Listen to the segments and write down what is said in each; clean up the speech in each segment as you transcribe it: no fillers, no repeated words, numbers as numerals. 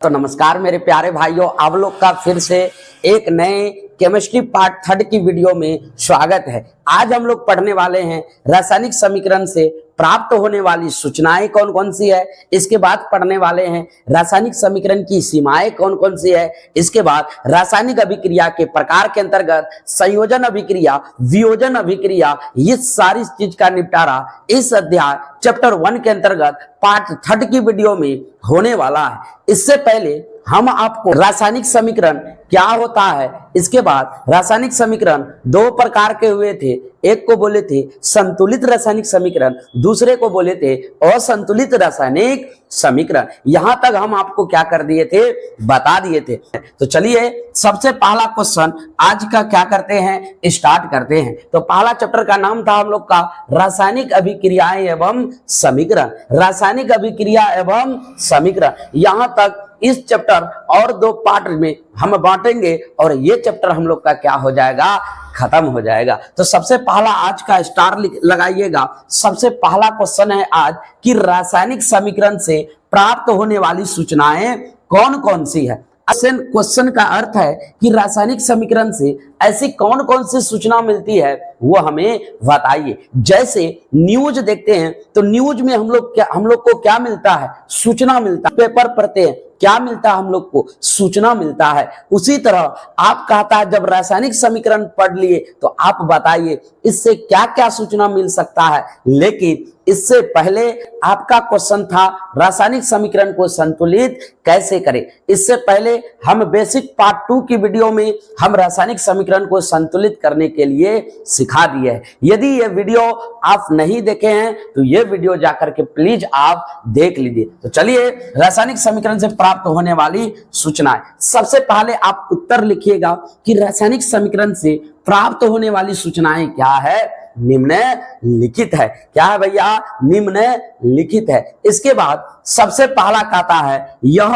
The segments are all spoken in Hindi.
तो नमस्कार मेरे प्यारे भाइयों, आप लोग का फिर से एक नए केमिस्ट्री पार्ट 3 की वीडियो में स्वागत है। आज हम लोग पढ़ने वाले हैं रासायनिक समीकरण से प्राप्त होने वाली सूचनाएं कौन कौन सी है। इसके बाद पढ़ने वाले हैं रासायनिक समीकरण की सीमाएं कौन कौन सी है। इसके बाद रासायनिक अभिक्रिया के प्रकार के अंतर्गत संयोजन अभिक्रिया, वियोजन अभिक्रिया, ये सारी चीज का निपटारा इस अध्याय चैप्टर 1 के अंतर्गत पार्ट 3 की वीडियो में होने वाला है। इससे पहले हम आपको रासायनिक समीकरण क्या होता है, इसके बाद रासायनिक समीकरण दो प्रकार के हुए थे। एक को बोले थे संतुलित रासायनिक समीकरण, दूसरे को बोले थे असंतुलित रासायनिक समीकरण। यहां तक हम आपको क्या कर दिए थे, बता दिए थे। तो चलिए सबसे पहला क्वेश्चन आज का क्या करते हैं, स्टार्ट करते हैं। तो पहला चैप्टर का नाम था हम लोग का रासायनिक अभिक्रियाएं एवं समीकरण। रासायनिक अभिक्रिया एवं समीकरण, यहां तक इस चैप्टर और दो पार्ट में हम बांटेंगे और ये चैप्टर हम लोग का क्या हो जाएगा, खत्म हो जाएगा। तो सबसे पहला आज का स्टार लगाइएगा। सबसे पहला क्वेश्चन है आज कि रासायनिक समीकरण से प्राप्त होने वाली सूचनाएं कौन कौन सी है। क्वेश्चन का अर्थ है कि रासायनिक समीकरण से ऐसी कौन कौन सी सूचना मिलती है वो हमें बताइए। जैसे न्यूज देखते हैं तो न्यूज में हम लोग को क्या मिलता है, सूचना मिलता है। पेपर पढ़ते हैं क्या मिलता है, हम लोग को सूचना मिलता है। उसी तरह आप कहता है जब रासायनिक समीकरण पढ़ लिए तो आप बताइए इससे क्या क्या सूचना मिल सकता है। लेकिन इससे पहले आपका क्वेश्चन था रासायनिक समीकरण को संतुलित कैसे करें। इससे पहले हम बेसिक पार्ट 2 की वीडियो में हम रासायनिक समीकरण को संतुलित करने के लिए सिखा दिए है। यदि ये वीडियो आप नहीं देखे हैं तो ये वीडियो जाकर के प्लीज आप देख लीजिए। तो चलिए रासायनिक समीकरण से प्राप्त होने वाली सूचनाएं, सबसे पहले आप उत्तर लिखिएगा कि रासायनिक समीकरण से प्राप्त होने वाली सूचनाएं क्या है, निम्नलिखित है। क्या है भैया, निम्नलिखित है। इसके बाद सबसे पहला कहता है यह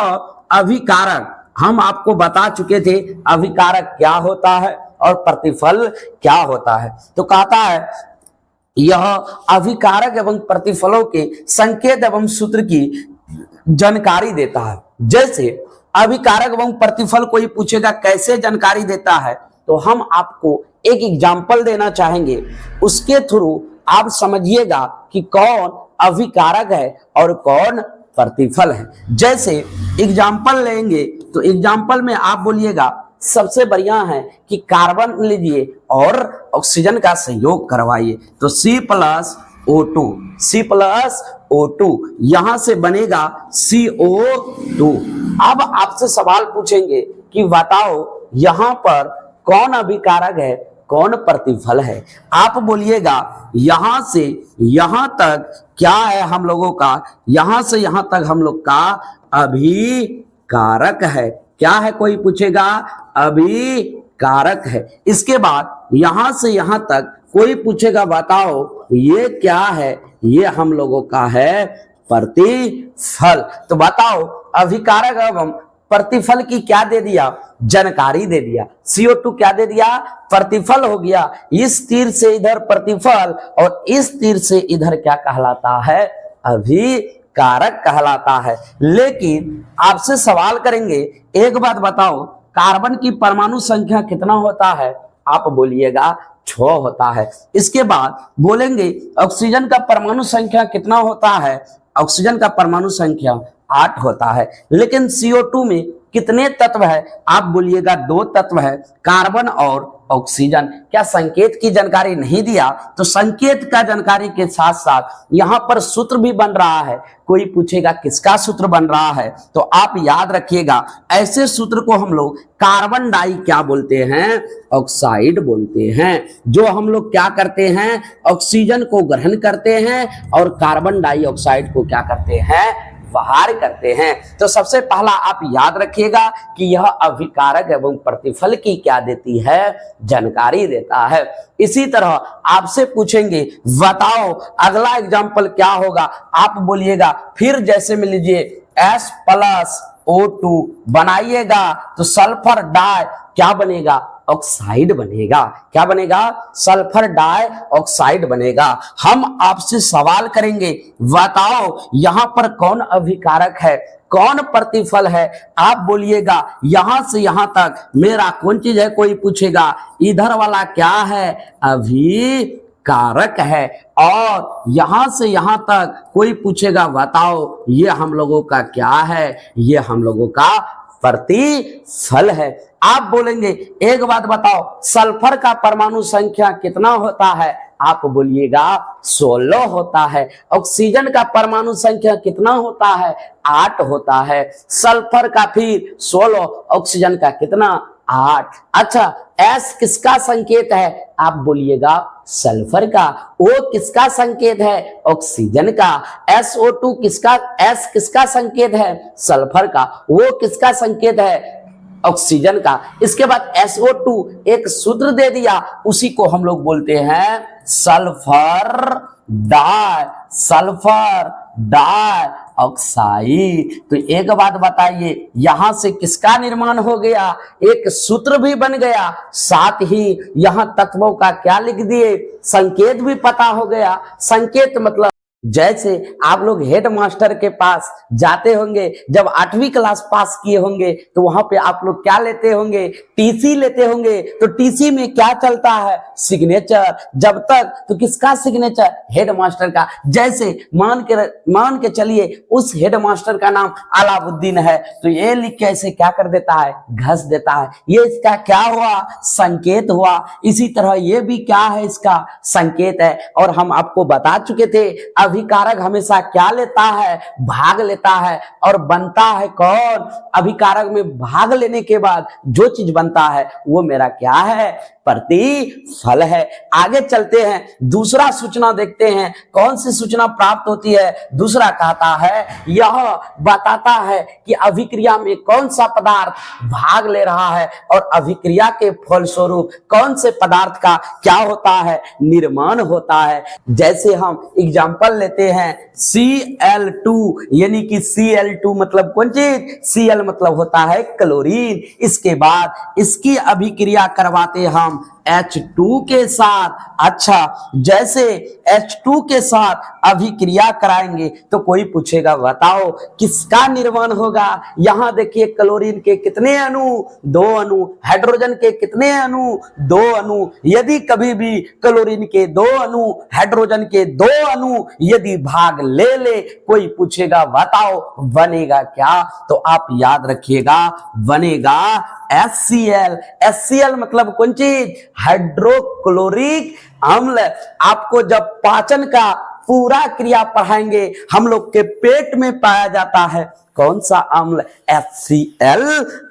अभिकारक, हम आपको बता चुके थे अभिकारक क्या होता है और प्रतिफल क्या होता है। तो कहता है यह अभिकारक एवं प्रतिफलों के संकेत एवं सूत्र की जानकारी देता है। जैसे अभिकारक एवं प्रतिफल कोई पूछेगा कैसे जानकारी देता है, तो हम आपको एक एग्जाम्पल देना चाहेंगे, उसके थ्रू आप समझिएगा कि कौन अभिकारक है और कौन प्रतिफल है। जैसे एग्जाम्पल लेंगे तो एग्जाम्पल में आप बोलिएगा सबसे बढ़िया है कि कार्बन लीजिए और ऑक्सीजन का संयोग करवाइए। तो C+O2, C+O2 यहां से बनेगा CO2। अब आपसे सवाल पूछेंगे कि बताओ यहां पर कौन अभिकारक है कौन प्रतिफल है। आप बोलिएगा यहां से यहां तक क्या है हम लोगों का, यहां से यहां तक हम लोग का अभिकारक है। क्या है, कोई पूछेगा अभिकारक है। इसके बाद यहां से यहां तक कोई पूछेगा बताओ ये क्या है, ये हम लोगों का है प्रतिफल। तो बताओ अभिकारक एवं प्रतिफल की क्या दे दिया, जानकारी दे दिया। CO2 क्या दे दिया, प्रतिफल हो गया। इस तीर से इधर प्रतिफल और इस तीर से इधर क्या कहलाता है, अभिकारक कहलाता है। लेकिन आपसे सवाल करेंगे एक बात बताओ कार्बन की परमाणु संख्या कितना होता है, आप बोलिएगा 6 होता है। इसके बाद बोलेंगे ऑक्सीजन का परमाणु संख्या कितना होता है, ऑक्सीजन का परमाणु संख्या 8 होता है। लेकिन CO2 में कितने तत्व है, आप बोलिएगा 2 तत्व है, कार्बन और ऑक्सीजन। क्या संकेत की जानकारी नहीं दिया, तो संकेत का जानकारी के साथ साथ यहां पर सूत्र भी बन रहा है। कोई पूछेगा किसका सूत्र बन रहा है, तो आप याद रखिएगा ऐसे सूत्र को हम लोग कार्बन डाई क्या बोलते हैं, ऑक्साइड बोलते हैं। जो हम लोग क्या करते हैं, ऑक्सीजन को ग्रहण करते हैं और कार्बन डाइऑक्साइड को क्या करते हैं, बाहर करते हैं। तो सबसे पहला आप याद रखिएगा कि यह अभिकारक एवं प्रतिफल की क्या देती है, जानकारी देता है। इसी तरह आपसे पूछेंगे बताओ अगला एग्जाम्पल क्या होगा, आप बोलिएगा फिर जैसे में लीजिए S+O2 बनाइएगा तो सल्फर डाई क्या बनेगा, ऑक्साइड बनेगा। क्या बनेगा, सल्फर डाइऑक्साइड बनेगा। हम आपसे सवाल करेंगे बताओ यहां पर कौन अभिकारक है कौन प्रतिफल है? आप बोलिएगा यहां से यहां तक मेरा कौन चीज है? कोई पूछेगा इधर वाला क्या है? अभिकारक है। और यहां से यहां तक कोई पूछेगा बताओ ये हम लोगों का क्या है? ये हम लोगों का प्रतिफल है। आप बोलेंगे एक बात बताओ, सल्फर का परमाणु संख्या कितना होता है? आप बोलिएगा 16 होता है। ऑक्सीजन का परमाणु संख्या कितना होता है? 8 होता है। सल्फर का फिर 16, ऑक्सीजन का कितना? 8। अच्छा, एस किसका संकेत है? आप बोलिएगा सल्फर का। ओ किसका संकेत है? ऑक्सीजन का। SO2 किसका? एस किसका संकेत है? सल्फर का। वो किसका संकेत है? ऑक्सीजन का। इसके बाद SO2 एक सूत्र दे दिया, उसी को हम लोग बोलते हैं sulphur di, sulphur dioxide. तो एक बात बताइए, यहां से किसका निर्माण हो गया? एक सूत्र भी बन गया, साथ ही यहां तत्वों का क्या लिख दिए? संकेत भी पता हो गया। संकेत मतलब जैसे आप लोग हेड मास्टर के पास जाते होंगे, जब 8वीं क्लास पास किए होंगे तो वहां पे आप लोग क्या लेते होंगे? टीसी लेते होंगे। तो टीसी में क्या चलता है? सिग्नेचर। जब तक तो किसका सिग्नेचर? हेड मास्टर का। जैसे मान के चलिए उस हेड मास्टर का नाम अलाउद्दीन है, तो ये लिख के ऐसे क्या कर देता है? घस देता है। ये इसका क्या हुआ? संकेत हुआ। इसी तरह ये भी क्या है? इसका संकेत है। और हम आपको बता चुके थे अभिकारक हमेशा क्या लेता है? भाग लेता है। और बनता है कौन? अभिकारक में भाग लेने के बाद जो चीज बनता है वो मेरा क्या है? प्रतिफल है। आगे चलते हैं, दूसरा सूचना देखते हैं। कौन सी सूचना प्राप्त होती है? दूसरा कहता है यह बताता है कि अभिक्रिया में कौन सा पदार्थ भाग ले रहा है और अभिक्रिया के फलस्वरूप कौन से पदार्थ का क्या होता है? निर्माण होता है। जैसे हम एग्जांपल लेते हैं Cl2, यानी कि Cl2 मतलब कौन चीज? Cl मतलब होता है क्लोरीन। इसके बाद इसकी अभिक्रिया करवाते हम H2 के साथ। अच्छा, जैसे H2 के साथ अभिक्रिया कराएंगे तो कोई पूछेगा बताओ किसका निर्माण होगा? यहां देखिए क्लोरीन के कितने अणु? 2 अणु। हाइड्रोजन के कितने अणु? 2 अणु। यदि कभी भी क्लोरीन के 2 अणु, हाइड्रोजन के 2 अणु यदि भाग ले कोई पूछेगा बताओ बनेगा क्या? तो आप याद रखिएगा बनेगा HCl। HCl मतलब कौन चीज? हाइड्रोक्लोरिक अम्ल। आपको जब पाचन का पूरा क्रिया पढ़ाएंगे, हम लोग के पेट में पाया जाता है कौन सा अम्ल? HCl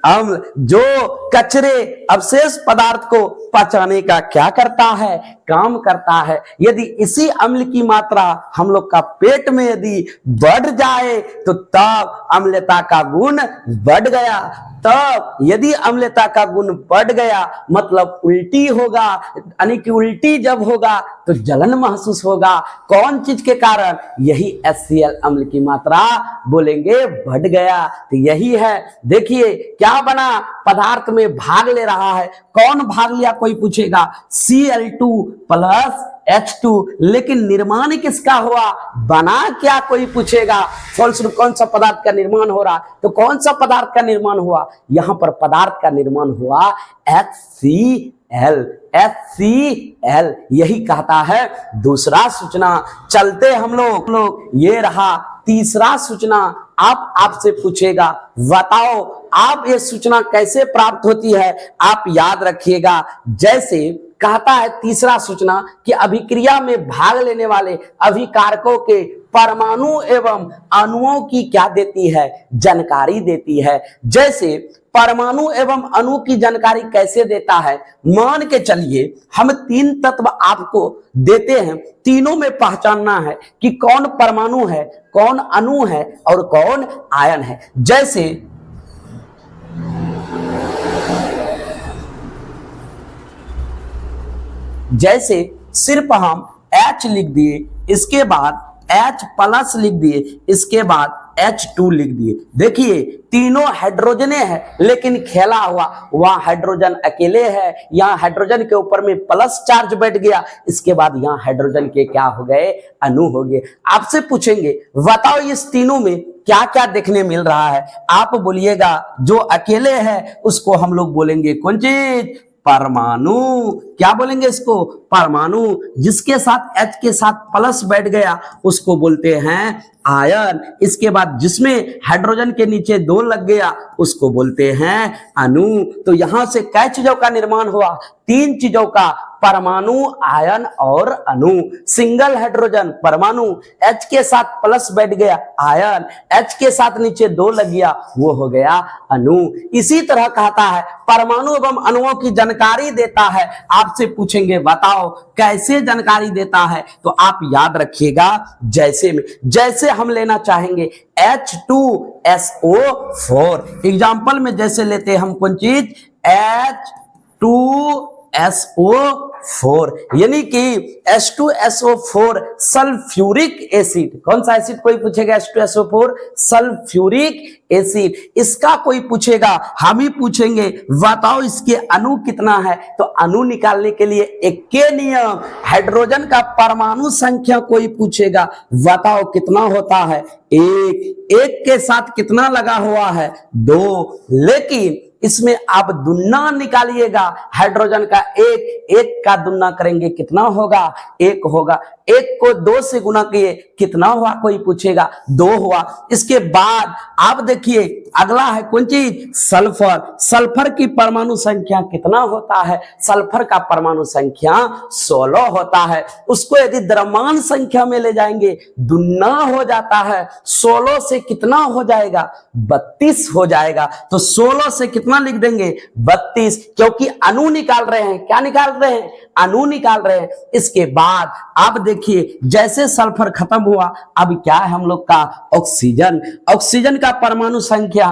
अम्ल, जो कचरे अवशेष पदार्थ को पचाने का क्या करता है? काम करता है। यदि इसी अम्ल की मात्रा हम लोग का पेट में यदि बढ़ जाए तो तब अम्लता का गुण बढ़ गया। तब यदि अम्लता का गुण बढ़ गया मतलब उल्टी होगा, यानी कि उल्टी जब होगा तो जलन महसूस होगा। कौन चीज के कारण? यही HCl अम्ल की मात्रा बोलेंगे बढ़ गया। तो यही है, देखिए क्या बना? पदार्थ में भाग ले रहा है। कौन भाग लिया? कोई पूछेगा Cl2 प्लस H2, लेकिन निर्माण किसका हुआ? बना क्या? कोई पूछेगा। फलस्वरूप कौन सा पदार्थ का निर्माण हो रहा? तो कौन सा पदार्थ का निर्माण हुआ? यहां पर पदार्थ का निर्माण हुआ HCl। HCl यही कहता है दूसरा सूचना। चलते हम लोग ये रहा तीसरा सूचना। आपसे पूछेगा बताओ आप ये सूचना कैसे प्राप्त होती है? आप याद रखिएगा, जैसे कहता है तीसरा सूचना कि अभिक्रिया में भाग लेने वाले अभिकारकों के परमाणु एवं अणुओं की क्या देती है? जानकारी देती है। जैसे परमाणु एवं अणु की जानकारी कैसे देता है? मान के चलिए हम 3 तत्व आपको देते हैं, तीनों में पहचानना है कि कौन परमाणु है, कौन अणु है और कौन आयन है। जैसे सिर्फ हम H लिख दिए, इसके बाद H प्लस लिख दिए, इसके बाद H2 लिख दिए। देखिए तीनों हाइड्रोजने हैं, लेकिन खेला हुआ वहां हाइड्रोजन अकेले है, यहाँ हाइड्रोजन के ऊपर में प्लस चार्ज बैठ गया, इसके बाद यहाँ हाइड्रोजन के क्या हो गए, अणु हो गए। आपसे पूछेंगे बताओ इस तीनों में क्या क्या देखने मिल रहा है, आप बोलिएगा जो अकेले है उसको हम लोग बोलेंगे कौन चीज, परमाणु। क्या बोलेंगे इसको, परमाणु। जिसके साथ H के साथ प्लस बैठ गया उसको बोलते हैं आयन। इसके बाद जिसमें हाइड्रोजन के नीचे 2 लग गया उसको बोलते हैं अणु। तो यहां से कै चीजों का निर्माण हुआ, 3 चीजों का, परमाणु, आयन और अणु। सिंगल हाइड्रोजन परमाणु, H के साथ प्लस बैठ गया आयन, H के साथ नीचे 2 लग गया वो हो गया अणु। इसी तरह कहता है परमाणु एवं अणुओं की जानकारी देता है। आपसे पूछेंगे बताओ कैसे जानकारी देता है, तो आप याद रखिएगा जैसे में, जैसे हम लेना चाहेंगे H2SO4 एग्जाम्पल में, जैसे लेते हैं हम कौन चीज, H2SO4 यानी कि H2SO4 सल्फ्यूरिक एसिड। कौन सा एसिड कोई पूछेगा, H2SO4 सल्फ्यूरिक एसिड। इसका कोई पूछेगा, हम ही पूछेंगे बताओ इसके अणु कितना है, तो अणु निकालने के लिए एक के नियम, हाइड्रोजन का परमाणु संख्या कोई पूछेगा, बताओ कितना होता है, एक के साथ कितना लगा हुआ है, 2। लेकिन इसमें आप दुन्ना निकालिएगा, हाइड्रोजन का एक का दुन्ना करेंगे कितना होगा, 1 होगा। 1 को 2 से गुना किए कितना हुआ, कोई पूछेगा 2 हुआ। इसके बाद आप देखिए अगला है कौन चीज, सल्फर। सल्फर की परमाणु संख्या कितना होता है, सल्फर का परमाणु संख्या 16 होता है। उसको यदि द्रव्यमान संख्या में ले जाएंगे दुन्ना हो जाता है, 16 से कितना हो जाएगा, 32 हो जाएगा। तो 16 से कितना लिख देंगे, 32, क्योंकि अणु निकाल रहे हैं। क्या निकाल रहे हैं, अणु निकाल रहे हैं। इसके बाद आप देखिए जैसे सल्फर खत्म हुआ, अब क्या है हम लोग का, ऑक्सीजन। ऑक्सीजन का परमाणु संख्या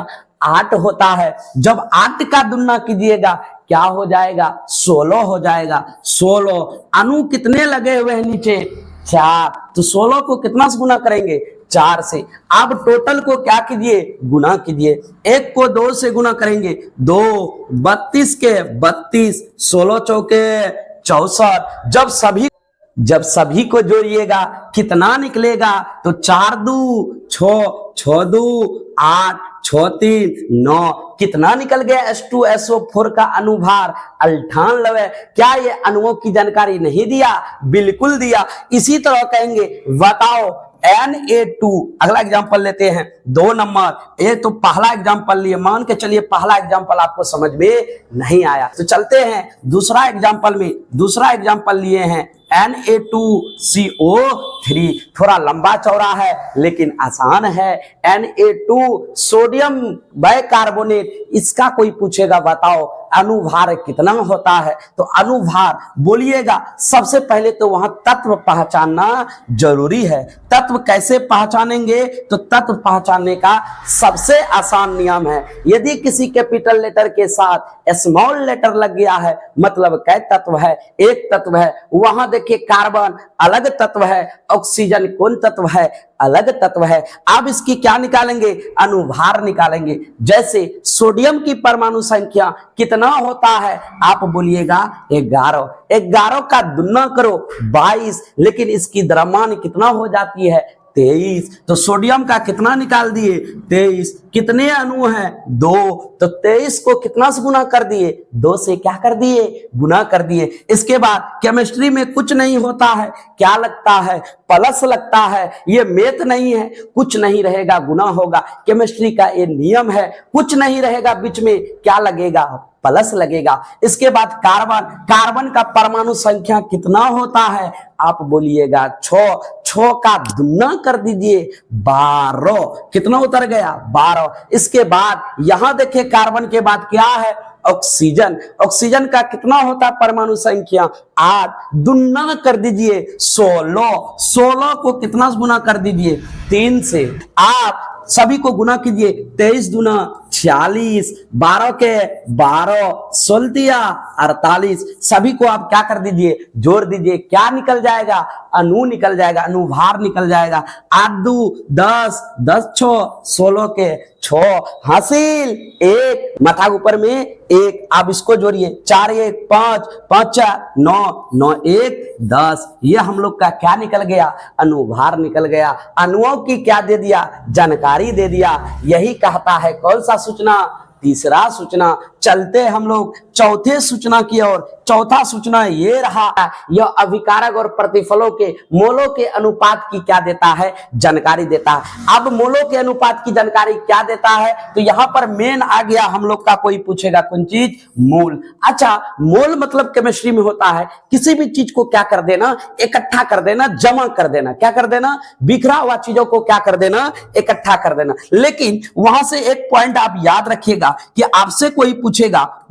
8 होता है। जब 8 का दुन्ना कीजिएगा क्या हो जाएगा, 16 हो जाएगा। 16 अणु कितने लगे हुए हैं नीचे, 4, तो 16 को कितना से गुना करेंगे, 4 से। अब टोटल को क्या कीजिए, गुना कीजिए। 1 को 2 से गुना करेंगे 2, 32 के 32, 16 चौके 64। जब सभी को जोड़िएगा कितना निकलेगा, तो 4 2 6, 6 2 8, 6 3 9, कितना निकल गया, H2SO4 का अनुभार 98। क्या ये अणुओं की जानकारी नहीं दिया, बिल्कुल दिया। इसी तरह कहेंगे बताओ Na2। अगला एग्जांपल लेते हैं 2 नंबर। ये तो पहला एग्जांपल लिए, मान के चलिए पहला एग्जांपल आपको समझ में नहीं आया, तो चलते हैं दूसरा एग्जांपल में। दूसरा एग्जांपल लिए हैं Na2CO3। थोड़ा लंबा चौड़ा है लेकिन आसान है। Na2 सोडियम बाइकार्बोनेट, इसका कोई पूछेगा बताओ अनुभार कितना होता है, तो अनुभार बोलिएगा। सबसे पहले तो वहां तत्व पहचानना जरूरी है। तत्व कैसे पहचानेंगे, तो तत्व पहचानने का सबसे आसान नियम है, यदि किसी कैपिटल लेटर के साथ स्मॉल लेटर लग गया है मतलब कै तत्व है, एक तत्व है। वहां देखिए कार्बन अलग तत्व है, ऑक्सीजन कौन तत्व है, अलग तत्व है। अब इसकी क्या निकालेंगे, अनुभार निकालेंगे। जैसे सोडियम की परमाणु संख्या कितना होता है, आप बोलिएगा 11। 11 का दुना करो 22, लेकिन इसकी द्रव्यमान कितना हो जाती है, 23। तो सोडियम का कितना निकाल दिए, 23। कितने अणु हैं, 2, तो 23 को कितना से गुना कर दिए, 2 से क्या कर दिए, गुना कर दिए। इसके बाद केमिस्ट्री में कुछ नहीं होता है, क्या लगता है, प्लस लगता है। ये मैथ नहीं है, कुछ नहीं रहेगा गुना होगा। केमिस्ट्री का ये नियम है, कुछ नहीं रहेगा बीच में, क्या लगेगा, प्लस लगेगा। इसके बाद कार्बन, कार्बन का परमाणु संख्या कितना होता है, आप बोलिएगा 6। 6 का दुना कर दीजिए 12, कितना उतर गया, 12। इसके बाद यहां देखिए कार्बन के बाद क्या है, ऑक्सीजन। ऑक्सीजन का कितना होता है परमाणु संख्या, 8। दुना कर दीजिए 16। 16 को कितना गुना कर दीजिए, 3 से। आप सभी को गुना कीजिए, 23 दुना 46, 12 के 12, 16 48, सभी को आप क्या कर दीजिए, जोड़ दीजिए। क्या निकल जाएगा, अनु निकल जाएगा, अनुभार निकल जाएगा। 8 2 10, 10 6, 16 के 6, हासिल 1, माथा ऊपर में 1, आप इसको जोड़िए। 4 1 5, 5 4 9, 9 1 10, ये हम लोग का क्या निकल गया, अनुभार निकल गया। अणुओं की क्या दे दिया, जानकारी दे दिया। यही कहता है कौन सा सूचना, तीसरा सूचना। चलते हम लोग चौथे सूचना की ओर। चौथा सूचना ये रहा, यह अभिकारक और प्रतिफलों के मोलों के अनुपात की क्या देता है, जानकारी देता है। अब मोलों के अनुपात की जानकारी क्या देता है, तो यहां पर मेन आ गया हम लोग का, कोई पूछेगा कौन चीज, मोल। अच्छा, मोल मतलब केमिस्ट्री में होता है किसी भी चीज को क्या कर देना, इकट्ठा कर देना, जमा कर देना। क्या कर देना, बिखरा हुआ चीजों को क्या कर देना, इकट्ठा कर देना। लेकिन वहां से एक पॉइंट आप याद रखिएगा कि आपसे कोई पूछेगा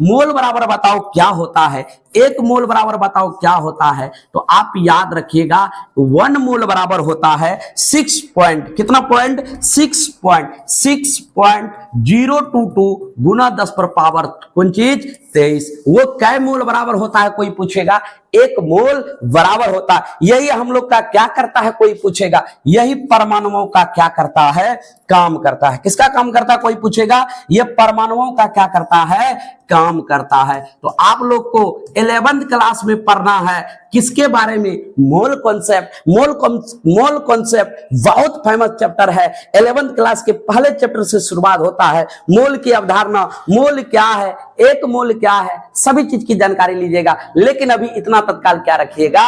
मोल बराबर बताओ क्या होता है, 1 मोल बराबर बताओ क्या होता है, तो आप याद रखिएगा 1 मोल बराबर होता है 6 पॉइंट, कितना पॉइंट, 6.022 गुना 10 पर पावर कौन चीज, 23। वो कै मोल बराबर होता है, कोई पूछेगा, 1 मोल बराबर होता है। यही हम लोग का क्या करता है, कोई पूछेगा, यही परमाणुओं का क्या करता है, काम करता है। किसका काम करता है, कोई पूछेगा, यह परमाणुओं का क्या करता है, काम करता है। तो आप लोग को 11th क्लास में पढ़ना है किसके बारे में, मोल कॉन्सेप्ट। मोल कॉन्सेप्ट बहुत फेमस चैप्टर है, 11th क्लास के पहले चैप्टर से शुरुआत होता है। मोल की अवधारणा, मोल क्या है, 1 मोल क्या है, सभी चीज की जानकारी लीजिएगा। लेकिन अभी इतना तत्काल क्या रखिएगा,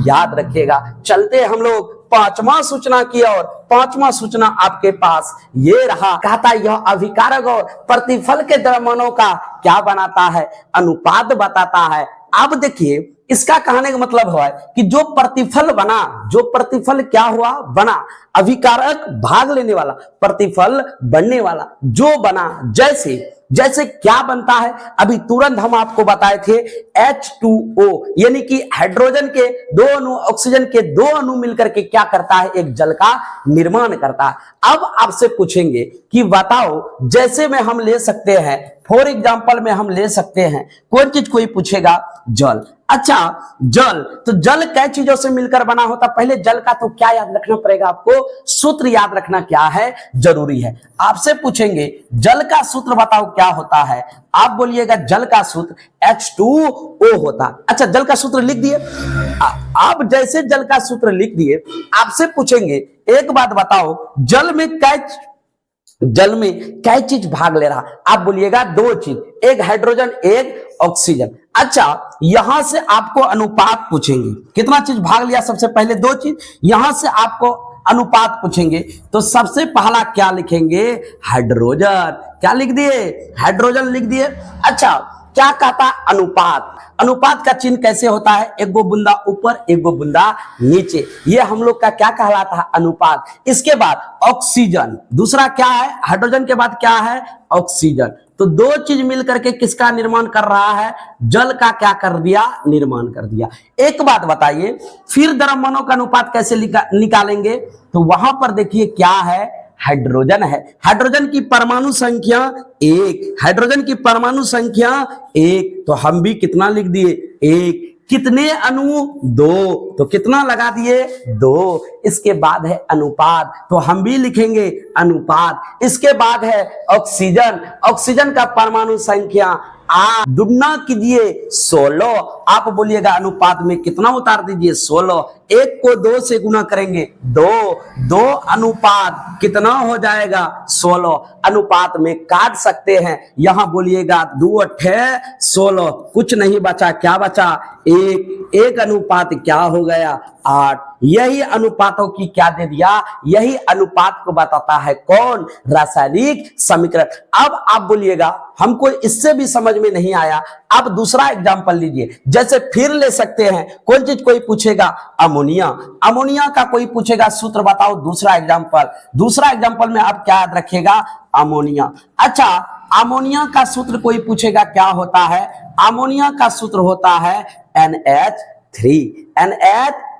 याद रखिएगा। चलते हम लोग 5वां सूचना की ओर। 5वां सूचना आपके पास ये रहा, कहता है यह अभिकारक और प्रतिफल के द्रव्यमानों का क्या बनाता है, अनुपात बताता है। अब देखिए, इसका कहने का मतलब हुआ कि जो प्रतिफल बना, जो प्रतिफल क्या हुआ, बना, अभिकारक भाग लेने वाला, प्रतिफल बनने वाला, जो बना, जैसे क्या बनता है, अभी तुरंत हम आपको बताए थे H2O, यानी कि हाइड्रोजन के 2 अणु, ऑक्सीजन के 2 अणु मिलकर के क्या करता है, एक जल का निर्माण करता है। अब आपसे पूछेंगे कि बताओ, जैसे में हम ले सकते हैं, फॉर एग्जाम्पल में हम ले सकते हैं कौन चीज, कोई पूछेगा, जल। अच्छा, जल, तो जल कई चीजों से मिलकर बना होता। पहले जल का तो क्या याद रखना पड़ेगा आपको, सूत्र याद रखना क्या है, जरूरी है। आपसे पूछेंगे जल का सूत्र बताओ क्या होता है, आप बोलिएगा जल का सूत्र H2O होता। अच्छा, जल का सूत्र लिख दिए। आप जैसे जल का सूत्र लिख दिए, आपसे पूछेंगे एक बात बताओ, जल में क्या चीज भाग ले रहा, आप बोलिएगा 2 चीज, एक हाइड्रोजन, एक ऑक्सीजन। अच्छा, यहां से आपको अनुपात पूछेंगे, कितना चीज भाग लिया, सबसे पहले 2 चीज। यहां से आपको अनुपात पूछेंगे, तो सबसे पहला क्या लिखेंगे, हाइड्रोजन। क्या लिख दिए, हाइड्रोजन लिख दिए। अच्छा, क्या कहता, अनुपात। अनुपात का चिन्ह कैसे होता है, 1 बूंदा ऊपर, 1 बूंदा नीचे, ये हम लोग का क्या कहलाता है, अनुपात। इसके बाद ऑक्सीजन, दूसरा क्या है, हाइड्रोजन के बाद क्या है, ऑक्सीजन। तो 2 चीज मिलकर के किसका निर्माण कर रहा है, जल का क्या कर दिया, निर्माण कर दिया। एक बात बताइए, फिर द्रव्यमानों का अनुपात कैसे निकालेंगे, तो वहां पर देखिए क्या है, हाइड्रोजन है। हाइड्रोजन की परमाणु संख्या 1, हाइड्रोजन की परमाणु संख्या 1, तो हम भी कितना लिख दिए, 1। कितने अणु, 2, तो कितना लगा दिए, 2। इसके बाद है अनुपात, तो हम भी लिखेंगे अनुपात। इसके बाद है ऑक्सीजन, ऑक्सीजन का परमाणु संख्या 8, दुगना कीजिए 16, आप बोलिएगा अनुपात में कितना उतार दीजिए, 16। 1 को 2 से गुना करेंगे, 2 अनुपात कितना हो जाएगा, 16। अनुपात में काट सकते हैं, यहां बोलिएगा 2 8 16, कुछ नहीं बचा, क्या बचा, 1 अनुपात क्या हो गया, 8। यही अनुपातों की क्या दे दिया, यही अनुपात को बताता है कौन, रासायनिक समीकरण। अब आप बोलिएगा हमको इससे भी समझ में नहीं आया, अब दूसरा एग्जांपल लीजिए। जैसे फिर ले सकते हैं कौन चीज, कोई पूछेगा अमोनिया, अमोनिया का कोई पूछेगा सूत्र बताओ, दूसरा एग्जांपल में आप क्या याद रखिएगा, अमोनिया। अच्छा, अमोनिया का सूत्र कोई पूछेगा क्या होता है, अमोनिया का सूत्र होता है NH3,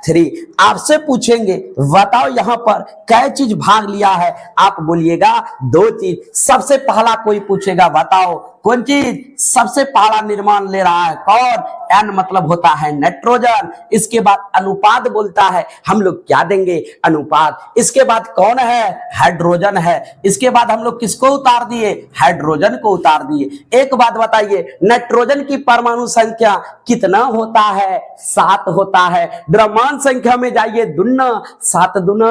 3। आपसे पूछेंगे बताओ यहाँ पर क्या चीज भाग लिया है, आप बोलिएगा 2 चीज। सबसे पहला कोई पूछेगा बताओ कौन चीज सबसे पहला निर्माण ले रहा है, कौन? N मतलब होता है नाइट्रोजन। इसके बाद अनुपात बोलता है, हम लोग क्या देंगे? अनुपात। इसके बाद कौन है? हाइड्रोजन है। इसके बाद हम लोग किसको उतार दिए? हाइड्रोजन को उतार दिए। एक बात बताइए, नाइट्रोजन की परमाणु संख्या कितना होता है? 7 होता है। द्रव्यमान संख्या में जाइए, दुना 7 दुना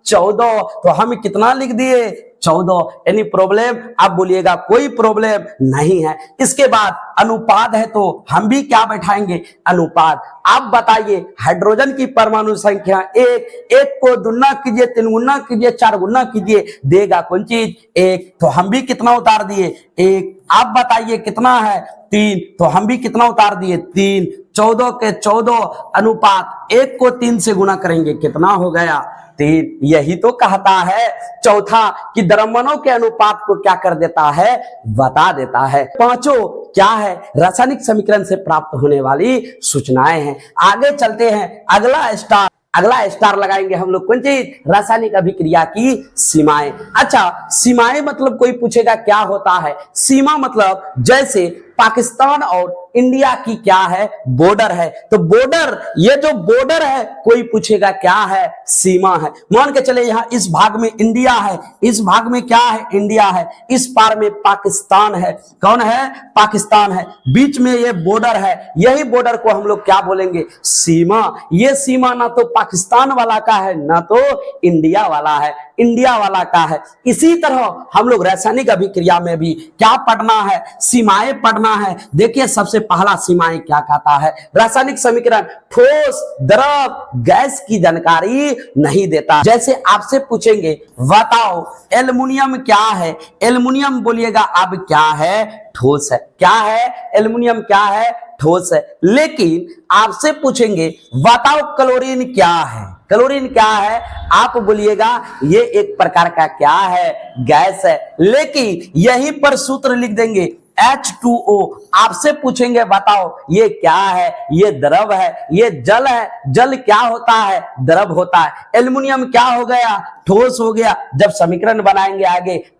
14, तो हम कितना लिख दिए? 14। Any problem? आप बोलिएगा कोई प्रॉब्लम नहीं है। इसके बाद अनुपात है तो हम भी क्या बैठाएंगे? अनुपात। आप बताइए हाइड्रोजन की परमाणु संख्या 1 को दुना कीजिए, 3 गुना कीजिए, 4 गुना कीजिए, देगा कौन चीज? 1। तो हम भी कितना उतार दिए? 1। आप बताइए कितना है? 3। तो हम भी कितना उतार दिए? 3। 14 के 14 अनुपात 1 को 3 से गुना करेंगे, कितना हो गया? 3। यही तो कहता है चौथा कि द्रव्यमानों के अनुपात को क्या कर देता है? बता देता है। पांचों क्या है? रासायनिक समीकरण से प्राप्त होने वाली सूचनाएं हैं। आगे चलते हैं, अगला स्टार लगाएंगे हम लोग कौन चीज? रासायनिक अभिक्रिया की सीमाएं। अच्छा, सीमाएं मतलब कोई पूछेगा क्या होता है? सीमा मतलब जैसे पाकिस्तान और इंडिया की क्या है? बॉर्डर है। तो बॉर्डर, ये जो बॉर्डर है कोई पूछेगा क्या है? सीमा है। मान के चले यहां इस भाग में इंडिया है, इस भाग में क्या है? इंडिया है, इस पार में पाकिस्तान है। कौन है? पाकिस्तान है। बीच में ये बॉर्डर है, यही बॉर्डर को हम लोग क्या बोलेंगे? सीमा। ये सीमा ना तो पाकिस्तान वाला का है ना तो इंडिया वाला है, इंडिया वाला का है। इसी तरह हम लोग रासायनिक अभिक्रिया में भी क्या पढ़ना है? सीमाएं पढ़ना है। देखिए सबसे पहला सीमाएं क्या कहता है? रासायनिक समीकरण ठोस, द्रव, गैस की जानकारी नहीं देता। जैसे आपसे पूछेंगे बताओ एल्युमिनियम क्या है? एल्युमिनियम बोलिएगा अब क्या है? ठोस है। क्या है? एल्युमिनियम क्या है? ठोस है। लेकिन आपसे पूछेंगे बताओ क्लोरीन क्या है? क्लोरीन क्या है? आप बोलिएगा ये एक प्रकार का क्या है? गैस है। लेकिन यहीं पर सूत्र लिख देंगे H2O। आपसे पूछेंगे बताओ ये क्या है? ये द्रव है, ये जल है। जल क्या होता है? द्रव होता है। एल्युमिनियम क्या हो गया? ठोस हो गया। जब समीकरण बनाएंगे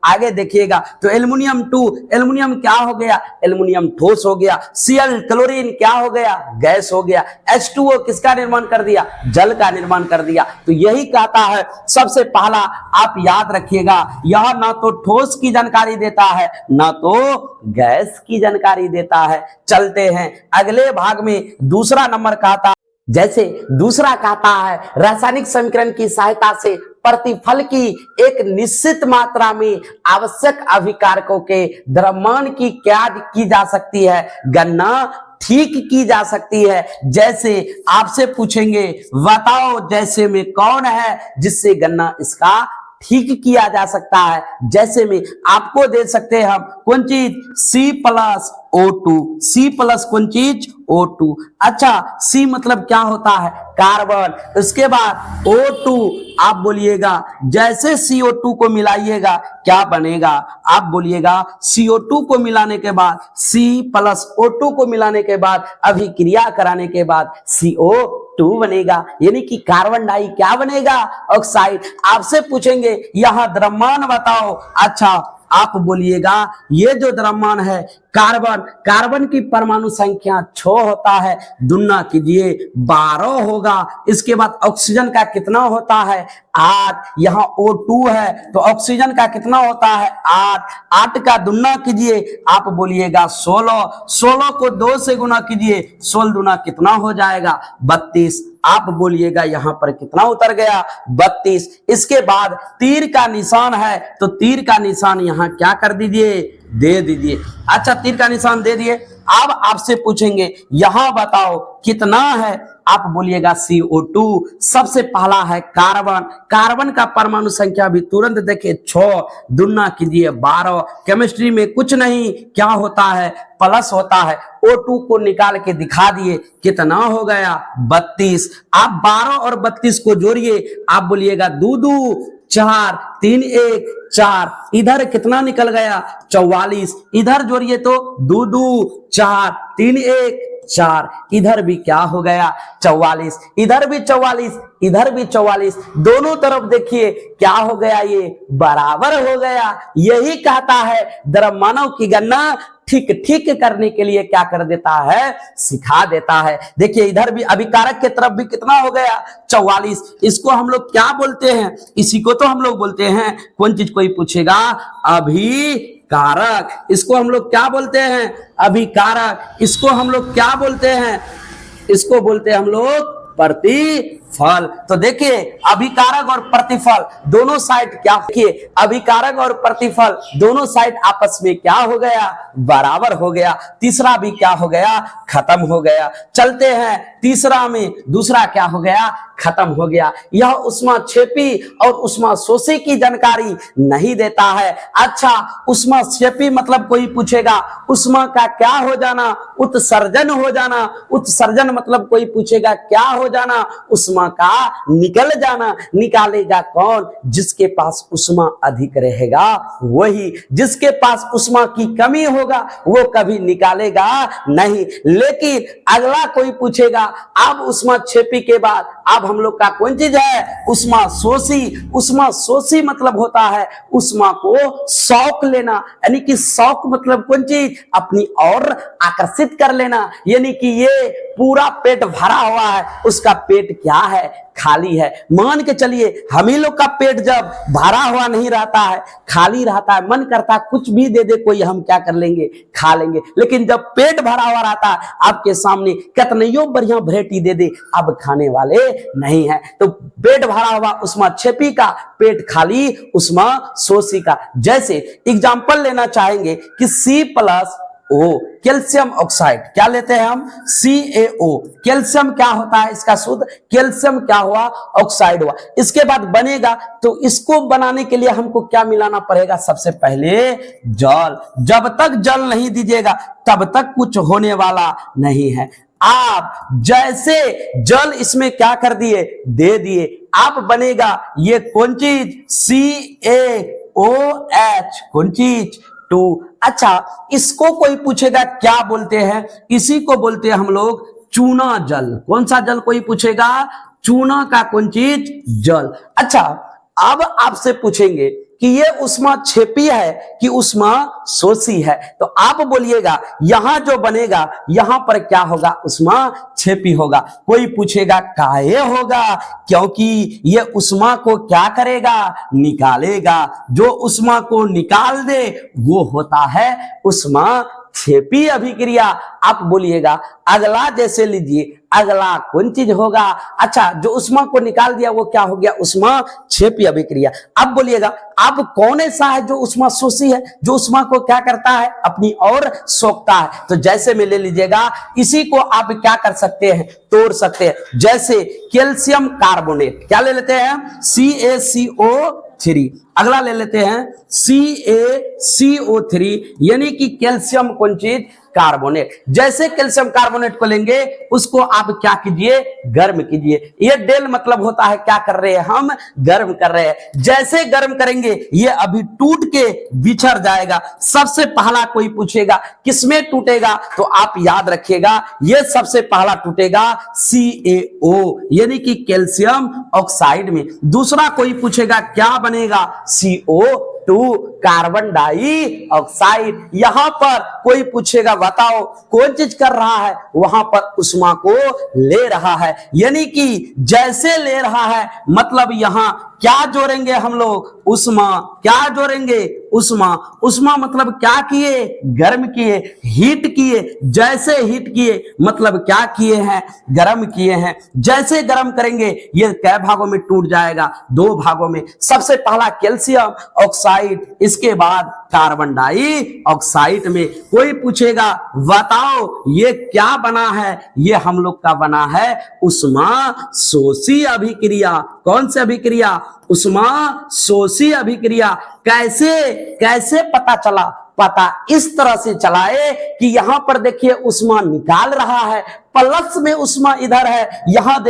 आगे देखिएगा तो एल्युमिनियम 2, एल्युमिनियम क्या हो गया? एल्युमिनियम ठोस हो गया। Cl क्लोरीन क्या हो गया? गैस हो गया। H2O किसका निर्माण कर दिया? जल का निर्माण कर दिया। तो यही कहता है सबसे पहला आप याद रखिएगा, यह ना तो ठोस की जानकारी देता है ना तो गैस की जानकारी देता है। चलते हैं अगले भाग में। दूसरा नंबर कहता, जैसे दूसरा कहता है रासायनिक समीकरण की सहायता से प्रतिफल की एक निश्चित मात्रा में आवश्यक अभिकारकों के द्रव्यमान की क्या की जा सकती है? गणना ठीक की जा सकती है। जैसे आपसे पूछेंगे बताओ जैसे में कौन है जिससे गणना इसका ठीक किया जा सकता है? जैसे में आपको दे सकते हैं हम कौन चीज? C+O2। C प्लस कौन चीज? O2। अच्छा, C मतलब क्या होता है? कार्बन। उसके बाद O2 आप बोलिएगा जैसे CO2 को मिलाइएगा क्या बनेगा? आप बोलिएगा CO2 को मिलाने के बाद C+O2 को मिलाने के बाद अभिक्रिया कराने के बाद CO2 बनेगा, यानी कि कार्बन डाई क्या बनेगा? ऑक्साइड। आपसे पूछेंगे यहां द्रव्यमान बताओ। अच्छा, आप बोलिएगा ये जो द्रव्यमान है कार्बन, कार्बन की परमाणु संख्या 6 होता है, दुना कीजिए 12 होगा। इसके बाद ऑक्सीजन का कितना होता है? 8। यहाँ O2 है तो ऑक्सीजन का कितना होता है? 8। 8 का दुना कीजिए, आप बोलिएगा 16। 16 को 2 से गुना कीजिए, 16 दुना कितना हो जाएगा? 32। आप बोलिएगा यहां पर कितना उतर गया? 32। इसके बाद तीर का निशान है तो तीर का निशान यहां क्या कर दीजिए? दे दीजिए। अच्छा, तीर का निशान दे दिए। अब आपसे पूछेंगे यहां बताओ कितना है? आप बोलिएगा CO2। सबसे पहला है कार्बन, कार्बन का परमाणु संख्या भी तुरंत देखिए 6, दुना कीजिए 12। केमिस्ट्री में कुछ नहीं क्या होता है? प्लस होता है। O2 को निकाल के दिखा दिए, कितना हो गया? 32। आप 12 और 32 को जोड़िए, आप बोलिएगा 2 2 4, 3 1 4। इधर कितना निकल गया? 44। इधर जोड़िए तो 2 2 4, 3 1 4, इधर भी क्या हो गया 44, इधर भी 44, इधर भी 44, दोनों तरफ देखिए क्या हो गया, ये बराबर हो गया। यही कहता है द्रव्यमानों की गणना ठीक ठीक करने के लिए क्या कर देता है, सिखा देता है। देखिए इधर भी अभिकारक के तरफ भी कितना हो गया 44, इसको हम लोग क्या बोलते हैं, इसी को तो हम लोग बोलते हैं, कौन चीज कोई पूछेगा, अभिकारक। इसको हम लोग क्या बोलते हैं, अभिकारक। इसको हम लोग क्या बोलते हैं, इसको बोलते हैं हम लोग प्रतिफल। तो देखिए अभिकारक और प्रतिफल दोनों साइड क्या, देखिए अभिकारक और प्रतिफल दोनों साइड आपस में क्या हो गया, बराबर हो गया। तीसरा भी क्या हो गया, खत्म हो गया। चलते हैं तीसरा में, दूसरा क्या हो गया, खत्म हो गया। यह उष्माक्षेपी और उष्माशोषी की जानकारी नहीं देता है। अच्छा, उष्माक्षेपी मतलब कोई पूछेगा उष्मा का क्या हो जाना, उत्सर्जन हो जाना। उत्सर्जन मतलब कोई पूछेगा क्या हो जाना, उष्मा का निकल जाना। निकालेगा कौन, जिसके पास उष्मा अधिक रहेगा वही। जिसके पास उष्मा की कमी होगा वो कभी निकालेगा नहीं। लेकिन अगला कोई पूछेगा अब उष्माक्षेपी के बाद अब हम लोग का कौन चीज है, उष्माशोषी। उष्माशोषी मतलब होता है उष्मा को शौक लेना, यानी कि शौक मतलब कौन चीज, अपनी ओर आकर्षित कर लेना। यानी कि ये पूरा पेट भरा हुआ है, उसका पेट क्या है, खाली है। मान के चलिए हम ही लोग का पेट जब भरा हुआ नहीं रहता है, खाली रहता है, मन करता है कुछ भी दे दे कोई, हम क्या कर लेंगे, खा लेंगे। लेकिन जब पेट भरा हुआ रहता है, आपके सामने कितनियों बढ़िया वैरायटी दे दे, अब खाने वाले नहीं है। तो पेट भरा हुआ उष्माक्षेपी का, पेट खाली उष्माशोषी का। जैसे एग्जांपल लेना चाहेंगे कि C+O कैल्शियम ऑक्साइड, क्या लेते हैं हम, CaO। कैल्शियम क्या होता है, इसका शुद्ध कैल्शियम क्या हुआ, ऑक्साइड हुआ। इसके बाद बनेगा तो इसको बनाने के लिए हमको क्या मिलाना पड़ेगा, सबसे पहले जल। जब तक जल नहीं दीजिएगा तब तक कुछ होने वाला नहीं है। आप जैसे जल इसमें क्या कर दिए, दे दिए, आप बनेगा ये कौन चीज, CaOH, कौन चीज, 2। अच्छा, इसको कोई पूछेगा क्या बोलते हैं, इसी को बोलते हैं हम लोग चूना जल। कौन सा जल कोई पूछेगा, चूना का कौन चीज, जल। अच्छा, अब आपसे पूछेंगे कि ये उष्माक्षेपी है कि उष्माशोषी है, तो आप बोलिएगा यहां जो बनेगा यहां पर क्या होगा, उष्माक्षेपी होगा। कोई पूछेगा काहे होगा, क्योंकि ये उष्मा को क्या करेगा, निकालेगा। जो उष्मा को निकाल दे वो होता है उष्माक्षेपी अभिक्रिया। आप बोलिएगा अगला जैसे लीजिए, अगला कौन चीज होगा, अच्छा जो उष्मा को निकाल दिया वो क्या हो गया, उष्माक्षेपी अभिक्रिया। अब बोलिएगा अब कौन ऐसा है जो उष्माशोषी है, जो उष्मा को क्या करता है, अपनी ओर सोखता है। तो जैसे में ले लीजिएगा, इसी को आप क्या कर सकते हैं, तोड़ सकते हैं। जैसे कैल्शियम कार्बोनेट, क्या ले लेते हैं, CaCO3। अगला ले लेते हैं CaCO3, यानी कि कैल्शियम कौन चीज, कार्बोनेट। जैसे कैल्शियम कार्बोनेट को लेंगे उसको आप क्या कीजिए, गर्म कीजिए। ये डेल मतलब होता है क्या कर रहे हैं, हम गर्म कर रहे हैं। जैसे गर्म करेंगे ये अभी टूट के बिछड़ जाएगा। सबसे पहला कोई पूछेगा किसमें टूटेगा, तो आप याद रखिएगा ये सबसे पहला टूटेगा CaO, यानी कि कैल्शियम ऑक्साइड में। दूसरा कोई पूछेगा क्या बनेगा, CO2, कार्बन डाइऑक्साइड। यहां पर कोई पूछेगा बताओ कौन चीज कर रहा है, वहां पर उष्मा को ले रहा है, यानी कि जैसे ले रहा है मतलब यहां क्या जोड़ेंगे हम लोग, उष्मा। क्या जोड़ेंगे, उष्मा। उष्मा मतलब क्या किए, गर्म किए, हीट किए। जैसे हीट किए मतलब क्या किए हैं, गर्म किए हैं। जैसे गर्म करेंगे ये कै भागों में टूट जाएगा, 2 भागों में। सबसे पहला कैल्शियम ऑक्साइड, इसके बाद कार्बन डाइऑक्साइड में। कोई पूछेगा बताओ ये क्या बना है, ये हम लोग का बना है उष्माशोषी अभिक्रिया। कौन सी अभिक्रिया, उष्माशोषी अभिक्रिया। कैसे कैसे पता चला, पता इस तरह से चलाए कि यहां पर देखिए उष्मा निकाल रहा है, प्लस में उष्मा इधर है, यहां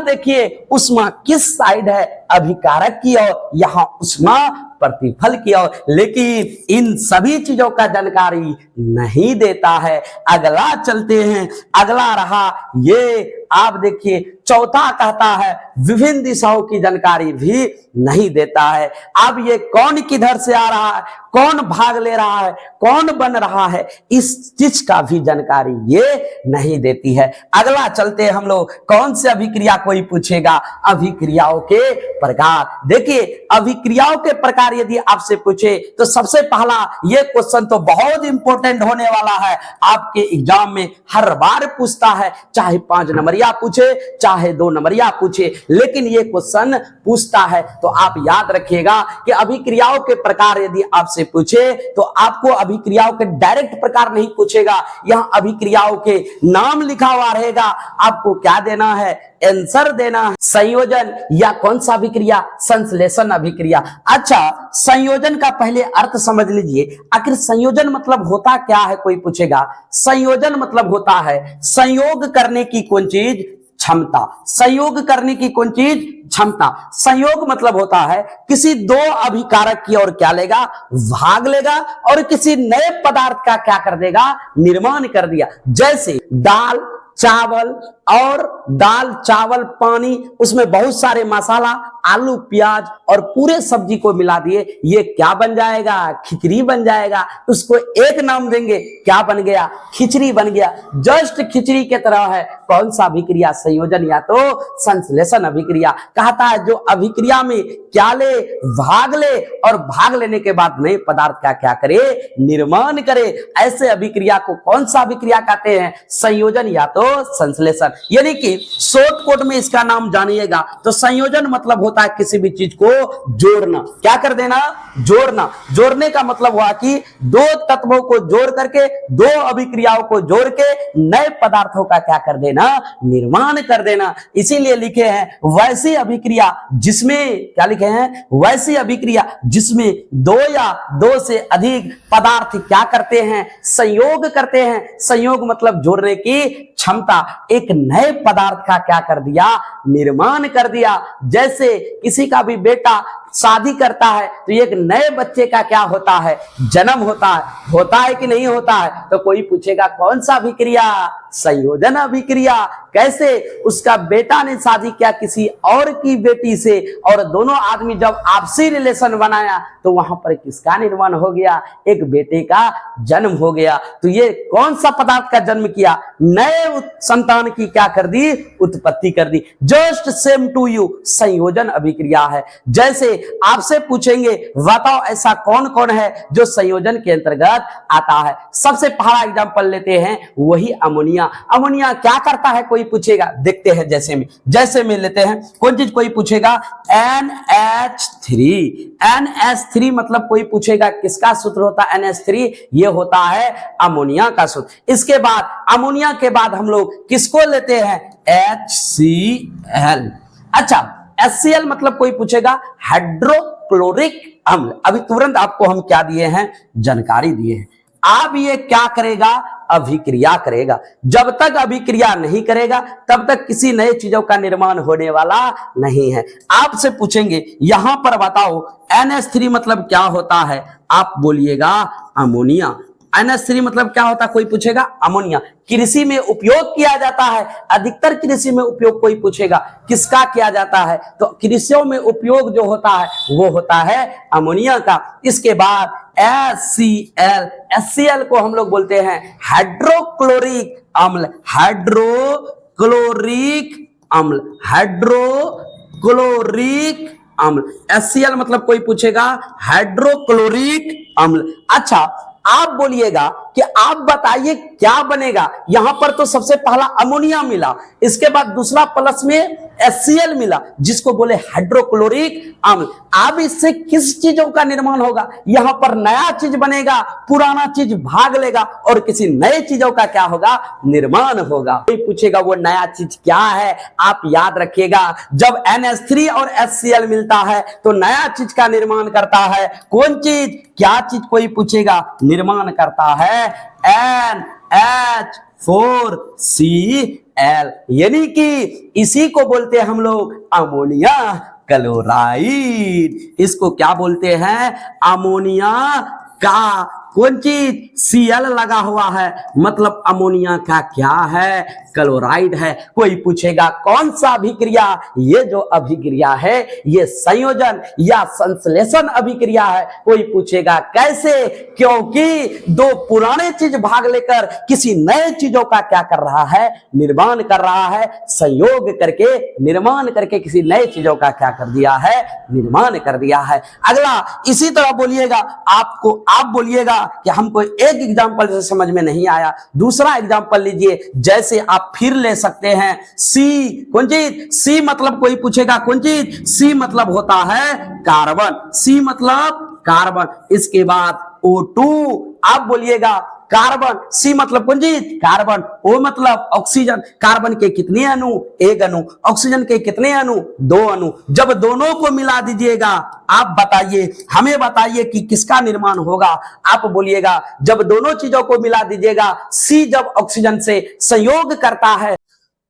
देखिए उष्मा किस साइड है, अभिकारक की ओर, यहां उष्मा प्रतिफल की ओर। लेकिन इन सभी चीजों का जानकारी नहीं देता है। अगला चलते हैं, अगला रहा ये आप देखिए चौथा कहता है विभिन्न दिशाओं की जानकारी भी नहीं देता है। अब ये कौन किधर से आ रहा है, कौन भाग ले रहा है, कौन बन रहा है, इस चीज का भी जानकारी ये नहीं देती है। अगला चलते हैं हम लोग, कौन से अभिक्रिया कोई पूछेगा, अभिक्रियाओं के प्रकार। देखिए अभिक्रियाओं के प्रकार यदि आपसे पूछे तो सबसे पहला ये क्वेश्चन तो बहुत इंपॉर्टेंट होने वाला है, आपके एग्जाम में हर बार पूछता है, चाहे 5 नंबरिया पूछे चाहे 2 नंबरिया पूछे, लेकिन ये क्वेश्चन पूछता है। तो आप याद रखिएगा कि अभिक्रियाओं के प्रकार यदि आपसे पूछे तो आपको अभिक्रियाओं के डायरेक्ट प्रकार नहीं पूछेगा, यहां अभिक्रियाओं के नाम लिखा हुआ रहेगा, आपको क्या देना है, आंसर देना है। संयोजन या कौन सा अभिक्रिया, संश्लेषण अभिक्रिया। अच्छा संयोजन का पहले अर्थ समझ लीजिए, आखिर संयोजन मतलब होता क्या है, कोई पूछेगा। संयोजन मतलब होता है संयोग करने की कौन चीज, क्षमता। संयोग करने की कौन चीज, क्षमता। संयोग मतलब होता है किसी दो अभिकारक की ओर क्या लेगा, भाग लेगा, और किसी नए पदार्थ का क्या कर देगा, निर्माण कर दिया। जैसे दाल चावल और दाल चावल पानी, उसमें बहुत सारे मसाला, आलू प्याज और पूरे सब्जी को मिला दिए, ये क्या बन जाएगा, खिचड़ी बन जाएगा। उसको एक नाम देंगे, क्या बन गया, खिचड़ी बन गया। जस्ट खिचड़ी के तरह है। कौन सा अभिक्रिया, संयोजन या तो संश्लेषण अभिक्रिया। कहता है जो अभिक्रिया में क्या ले, भाग ले, और भाग लेने के बाद नए पदार्थ का क्या करे, निर्माण करे। ऐसे अभिक्रिया को कौन सा अभिक्रिया कहते हैं, संयोजन या तो संश्लेषण। यानी कि शॉर्ट कोट में इसका नाम जानिएगा तो संयोजन मतलब होता है किसी भी चीज को जोड़ना। क्या कर देना, जोड़ना। जोड़ने का मतलब हुआ कि दो तत्वों को जोड़ करके, दो अभिक्रियाओं को जोड़ के नए पदार्थों का क्या कर देना, निर्माण कर देना। इसीलिए लिखे हैं वैसी अभिक्रिया जिसमें, क्या लिखे हैं, वैसी अभिक्रिया जिसमें दो या दो से अधिक पदार्थ क्या करते हैं, संयोग करते हैं। संयोग मतलब जोड़ने की क्षमता। एक नए पदार्थ का क्या कर दिया, निर्माण कर दिया। जैसे किसी का भी बेटा शादी करता है तो एक नए बच्चे का क्या होता है, जन्म होता है कि नहीं होता है। तो कोई पूछेगा कौन सा अभिक्रिया, संयोजन अभिक्रिया। कैसे, उसका बेटा ने शादी किया किसी और की बेटी से, और दोनों आदमी जब आपसी रिलेशन बनाया तो वहां पर किसका निर्माण हो गया, एक बेटे का जन्म हो गया। तो ये कौन सा पदार्थ का जन्म किया, नए संतान की क्या कर दी, उत्पत्ति कर दी। जस्ट सेम टू यू, संयोजन अभिक्रिया है। जैसे आपसे पूछेंगे बताओ ऐसा कौन कौन है जो संयोजन के अंतर्गत आता है। सबसे पहला एग्जांपल लेते हैं, वही अमोनिया। अमोनिया क्या करता है, कोई पूछेगा, देखते हैं। जैसे में लेते हैं, कौन चीज कोई पूछेगा, NH3। NH3 मतलब कोई पूछेगा किसका सूत्र होता है, NH3, ये होता है अमोनिया का सूत्र। इसके बाद अमोनिया के बाद हम लोग किसको लेते हैं, HCl। अच्छा HCl मतलब कोई पूछेगा हाइड्रोक्लोरिक अम्ल। अभी तुरंत आपको हम क्या दिए हैं, जानकारी दिए हैं। अब ये क्या करेगा, अभिक्रिया करेगा। जब तक अभिक्रिया नहीं करेगा तब तक किसी नए चीजों का निर्माण होने वाला नहीं है। आपसे पूछेंगे यहां पर बताओ NH3 मतलब क्या होता है, आप बोलिएगा अमोनिया। NH3 मतलब क्या होता है, कोई पूछेगा अमोनिया। कृषि में उपयोग किया जाता है, अधिकतर कृषि में उपयोग कोई पूछेगा किसका किया जाता है, तो कृषियों में उपयोग जो होता है वो होता है अमोनिया का। इसके बाद HCl, HCl को हम लोग बोलते हैं हाइड्रोक्लोरिक अम्ल। हाइड्रोक्लोरिक अम्ल, हाइड्रोक्लोरिक अम्ल। HCl मतलब कोई पूछेगा हाइड्रोक्लोरिक अम्ल। अच्छा आप बोलिएगा कि आप बताइए क्या बनेगा। यहां पर तो सबसे पहला अमोनिया मिला, इसके बाद दूसरा प्लस में HCl मिला जिसको बोले हाइड्रोक्लोरिक अम्ल। अब इससे किस चीजों का निर्माण होगा? यहां पर नया चीज बनेगा, पुराना चीज भाग लेगा और किसी नए चीजों का क्या होगा? निर्माण होगा। कोई पूछेगा वो नया चीज क्या है? आप याद रखिएगा, जब NH3 और HCl मिलता है तो नया चीज का निर्माण करता है। कौन चीज? क्या चीज? कोई पूछेगा। निर्माण करता है NH4Cl, यानी कि इसी को बोलते हैं हम लोग अमोनिया क्लोराइड। इसको क्या बोलते हैं? अमोनिया का कौन चीज? Cl लगा हुआ है, मतलब अमोनिया का क्या है? क्लोराइड है। कोई पूछेगा कौन सा अभिक्रिया? ये जो अभिक्रिया है ये संयोजन या संश्लेषण अभिक्रिया है। कोई पूछेगा कैसे? क्योंकि दो पुराने चीज भाग लेकर किसी नए चीजों का क्या कर रहा है? निर्माण कर रहा है। संयोग करके, निर्माण करके किसी नए चीजों का क्या कर दिया है? निर्माण कर दिया है। अगला इसी तरह बोलिएगा, आप बोलिएगा कि हमको एक एग्जांपल से समझ में नहीं आया, दूसरा एग्जांपल लीजिए। जैसे आप फिर ले सकते हैं सी। कौन चीज? सी मतलब कोई पूछेगा कौन चीज? सी मतलब होता है कार्बन। सी मतलब कार्बन। इसके बाद O2, आप बोलिएगा कार्बन। सी मतलब कौन चीज? कार्बन। O मतलब ऑक्सीजन। कार्बन के कितने अणु? एक अणु। ऑक्सीजन के कितने अणु? दो अणु। जब दोनों को मिला दीजिएगा, आप बताइए, हमें बताइए कि किसका निर्माण होगा? आप बोलिएगा जब दोनों चीजों को मिला दीजिएगा, सी जब ऑक्सीजन से संयोग करता है,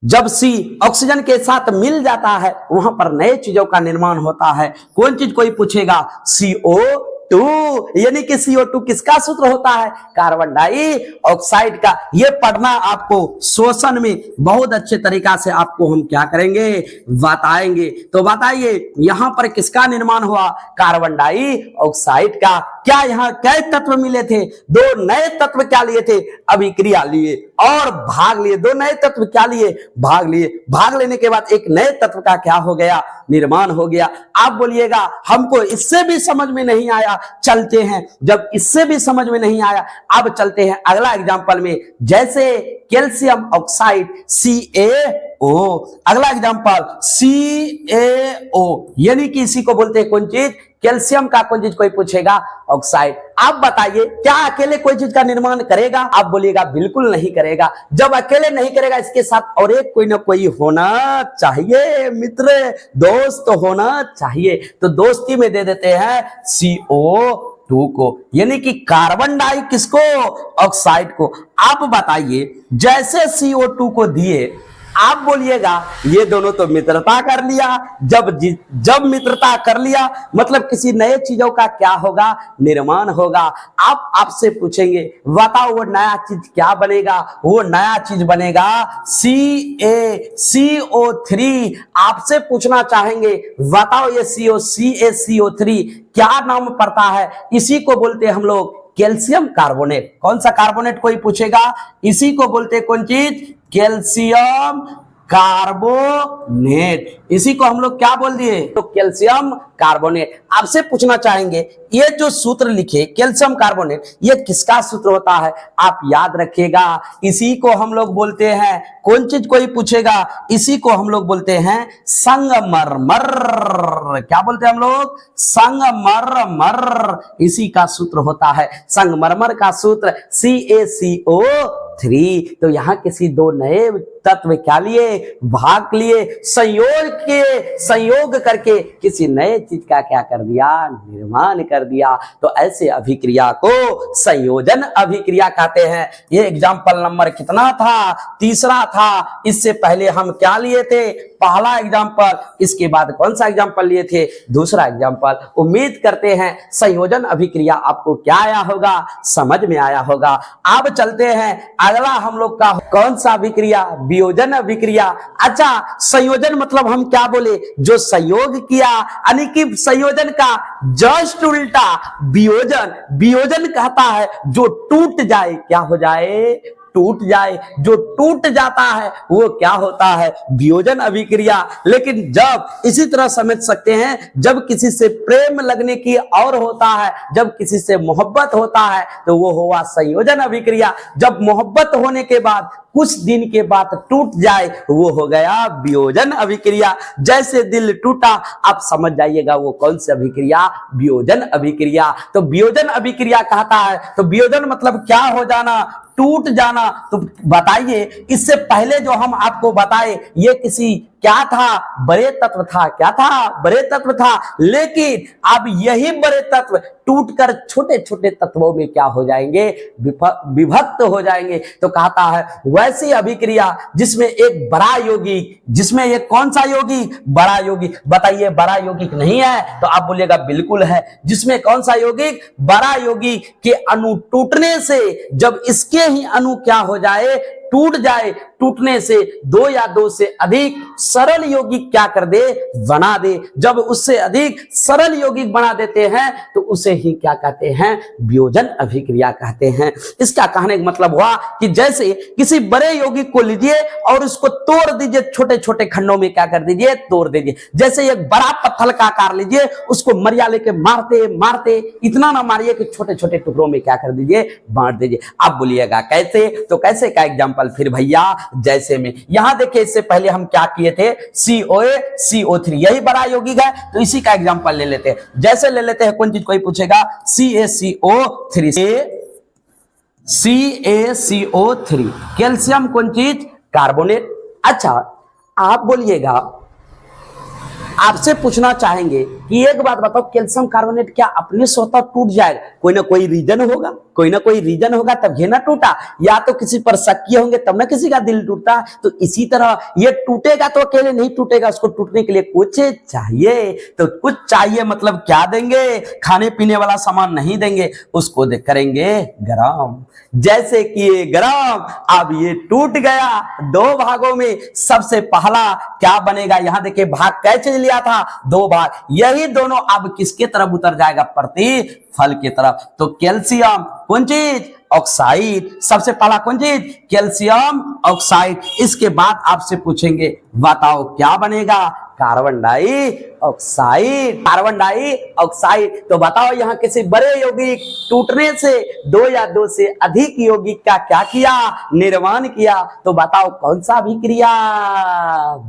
जब सी ऑक्सीजन के साथ मिल जाता है, वहां पर नए चीजों का निर्माण होता है। कौन चीज? कोई पूछेगा CO2, यानी कि CO2 किसका सूत्र होता है? कार्बन डाइऑक्साइड का। ये पढ़ना आपको शोषण में बहुत अच्छे तरीका से आपको हम क्या करेंगे? बताएंगे। तो बताइए यहां पर किसका निर्माण हुआ? कार्बन डाइऑक्साइड का। क्या यहाँ कई तत्व मिले थे? दो नए तत्व क्या लिए थे? अभिक्रिया लिए और भाग लिए। दो नए तत्व क्या लिए? भाग लिए। भाग लेने के बाद एक नए तत्व का क्या हो गया? निर्माण हो गया। आप बोलिएगा हमको इससे भी समझ में नहीं आया, चलते हैं। जब इससे भी समझ में नहीं आया, अब चलते हैं अगला एग्जांपल में। जैसे कैल्शियम ऑक्साइड CaO, अगला एग्जांपल CaO, यानी कि इसी को बोलते हैं कौन चीज? कैल्शियम का कौन चीज? कोई पूछेगा ऑक्साइड। आप बताइए क्या अकेले कोई चीज का निर्माण करेगा? आप बोलिएगा बिल्कुल नहीं करेगा। जब अकेले नहीं करेगा, इसके साथ और एक कोई ना कोई होना चाहिए, मित्र दोस्त होना चाहिए। तो दोस्ती में दे देते हैं CO2 को, यानी कि कार्बन डाई किसको? ऑक्साइड को। आप बताइए जैसे CO2 को दिए, आप बोलिएगा ये दोनों तो मित्रता कर लिया। जब मित्रता कर लिया मतलब किसी नए चीजों का क्या होगा? निर्माण होगा। आप आपसे पूछेंगे बताओ वो नया चीज क्या बनेगा? वो नया चीज बनेगा CaCO3। आपसे पूछना चाहेंगे बताओ ये CaCO3 क्या नाम पड़ता है? इसी को बोलते हैं हम लोग कैल्शियम कार्बोनेट। कौन सा कार्बोनेट? कोई पूछेगा। इसी को बोलते हैं कौन चीज? Calcium carbonate. इसी को हम लोग क्या बोल दिए? तो कैल्शियम कार्बोनेट। आपसे पूछना चाहेंगे ये जो सूत्र लिखे कैल्शियम कार्बोनेट, ये किसका सूत्र होता है? आप याद रखिएगा, इसी को हम लोग बोलते हैं कौन चीज? कोई पूछेगा। इसी को हम लोग बोलते हैं संगमरमर। क्या बोलते हैं हम लोग? संगमरमर। इसी का सूत्र होता है संगमरमर का सूत्र CaCO3। तो यहां किसी दो नए तत्व क्या लिए? भाग लिए, संयोग करके किसी नए चीज का क्या कर दिया? निर्माण कर दिया। तो ऐसे अभिक्रिया को संयोजन अभिक्रिया कहते हैं। ये एग्जाम्पल नंबर कितना था? तीसरा था। इससे पहले हम क्या लिए थे? पहला एग्जाम्पल। इसके बाद कौन सा एग्जाम्पल लिए थे? दूसरा एग्जाम्पल। उम्मीद करते हैं संयोजन अभिक्रिया आपको क्या आया होगा? समझ में आया होगा। अब चलते हैं अगला हम लोग का कौन सा अभिक्रिया? वियोजन अभिक्रिया। अच्छा, संयोजन मतलब हम क्या बोले? जो संयोग किया, यानी कि संयोजन का जस्ट उल्टा वियोजन। वियोजन कहता है जो टूट जाए, क्या हो जाए? टूट जाए, जो टूट जाता है वो क्या होता है, वियोजन अभिक्रिया। लेकिन जब इसी तरह समझ सकते हैं, जब किसी से प्रेम लगने की और होता है, जब किसी से मोहब्बत होता है तो वो हुआ संयोजन अभिक्रिया। जब मोहब्बत होने के बाद कुछ दिन के बाद टूट जाए वो हो गया वियोजन अभिक्रिया। जैसे दिल टूटा, आप समझ जाइएगा वो कौन सी अभिक्रिया, वियोजन अभिक्रिया। तो वियोजन अभिक्रिया कहता है, तो वियोजन मतलब क्या हो जाना, टूट जाना। तो बताइए, इससे पहले जो हम आपको बताए ये किसी क्या था, बड़े तत्व था। क्या था, बड़े तत्व था। लेकिन अब यही बड़े तत्व टूटकर छोटे छोटे तत्वों में क्या हो जाएंगे, विभक्त हो जाएंगे। तो कहता है वैसी अभिक्रिया जिसमें एक बड़ा यौगिक, जिसमें एक कौन सा यौगिक, बड़ा यौगिक। बताइए बड़ा यौगिक नहीं है, तो आप बोलिएगा बिल्कुल है। जिसमें कौन सा यौगिक, बड़ा यौगिक के अणु टूटने से, जब इसके ही अणु क्या हो जाए, टूट जाए, टूटने से दो या दो से अधिक सरल यौगिक क्या कर दे, बना दे। जब उससे अधिक सरल यौगिक बना देते हैं तो उसे ही क्या कहते हैं, वियोजन अभिक्रिया कहते हैं। इसका कहने का मतलब हुआ कि जैसे किसी बड़े यौगिक को लीजिए और उसको तोड़ दीजिए, छोटे छोटे खंडों में क्या कर दीजिए, तोड़ दीजिए। जैसे एक बड़ा पत्थर का आकार लीजिए, उसको मरिया लेके मारते मारते इतना ना मारिए कि छोटे छोटे टुकड़ों में क्या कर दीजिए, बांट दीजिए। आप बोलिएगा कैसे, तो कैसे का एग्जाम्पल फिर भैया, जैसे में यहां देखिए, इससे पहले हम क्या किए थे, COA CO3 यही बड़ा यौगिक है, तो इसी का एग्जांपल ले लेते हैं। जैसे ले लेते हैं, कौन चीज कोई पूछेगा, CaCO3 कैल्शियम कौन चीज, कार्बोनेट। अच्छा आप बोलिएगा, आपसे पूछना चाहेंगे कि एक बात बताओ, कैल्शियम कार्बोनेट क्या अपने स्वतः टूट जाएगा, कोई ना कोई रीजन होगा, कोई ना कोई रीजन होगा तब ये ना टूटा, या तो किसी पर शक किए होंगे तब ना किसी का दिल टूटता। तो इसी तरह ये टूटेगा तो अकेले नहीं टूटेगा, उसको टूटने के लिए कुछ चाहिए। तो कुछ चाहिए मतलब क्या देंगे, खाने पीने वाला सामान नहीं देंगे, उसको करेंगे गरम। जैसे कि ये गरम, अब ये टूट गया दो भागों में, सबसे पहला क्या बनेगा, यहां देखिए भाग कैसे लिया था, दो भाग, यही दोनों अब किसके तरफ उतर जाएगा, प्रतिफल की तरफ। तो कैल्शियम कौन चीज, ऑक्साइड, सबसे पहला कौन चीज, कैल्शियम ऑक्साइड। इसके बाद आपसे पूछेंगे बताओ क्या बनेगा, कार्बन डाइऑक्साइड, कार्बन डाइऑक्साइड। तो बताओ यहाँ किसी बड़े यौगिक टूटने से दो या दो से अधिक यौगिक का क्या किया, निर्माण किया। तो बताओ कौन सा अभिक्रिया,